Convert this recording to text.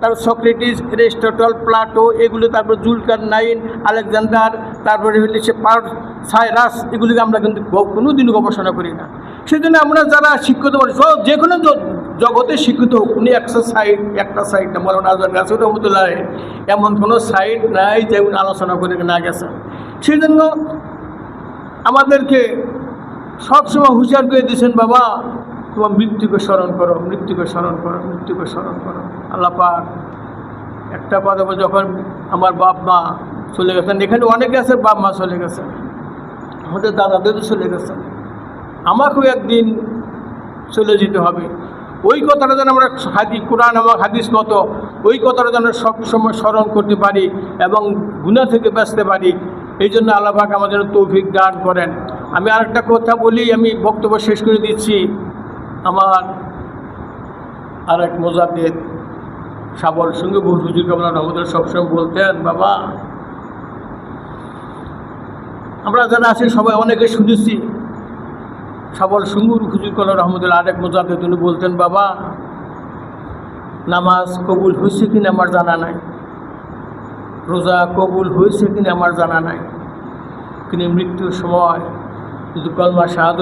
তারপর Socrates, Aristotle, Plato, এগুলো, তারপর জুলকার নাইন, আলেকজান্ডার, তারপরে হচ্ছে সে সাইরাস, এগুলিকে আমরা কিন্তু কোনো দিনও গবেষণা করি না। সেই জন্য আমরা যারা শিক্ষিত যে কোনো জগতে শিক্ষিত হোক, উনি একটা সাইড না, মৌলানা আজহার গাছী রহমতুল্লাহ এমন কোনো সাইড নাই যে উনি আলোচনা করে না গেছেন। সেই জন্য আমাদেরকে সবসময় হুঁশিয়ার করে দিয়েছেন, বাবা তোমার মৃত্যুকে স্মরণ করো, মৃত্যুকে স্মরণ করো, মৃত্যুকে স্মরণ করো। আল্লাহ পাক একটা কথা বলে, যখন আমার বাপ মা চলে গেছেন, এখানে অনেকে আছে বাপ মা চলে গেছেন, আমাদের দাদাদেরও চলে গেছেন, আমাকেও একদিন চলে যেতে হবে। ওই কথাটা যেন আমরা কোরআন এবং হাদিস মতো ওই কথাটা যেন সবসময় স্মরণ করতে পারি এবং গুনাহ থেকে বাঁচতে পারি। এই জন্য আল্লাহ পাক আমাদের তৌফিক দান করেন। আমি আরেকটা কথা বলি, আমি বক্তব্য শেষ করে দিচ্ছি। আমার আরেক মুজাদ্দিদ শাবল সঙ্গে হুজুর কামলা রহমতুল্লাহ সবসময় বলতেন, বাবা আমরা যারা আছি সবাই অনেকে শুনেছি, শাবল সুঙ্গুর হুজুর কামলা রহমতুল্লাহ আরেক মুজাদ্দিদ তিনি বলতেন, বাবা নামাজ কবুল হয়েছে কিনা আমার জানা নাই, রোজা কবুল হয়েছে কিনা আমার জানা নাই, কিন্তু মৃত্যুর সময় যদি কলমা শাহাদত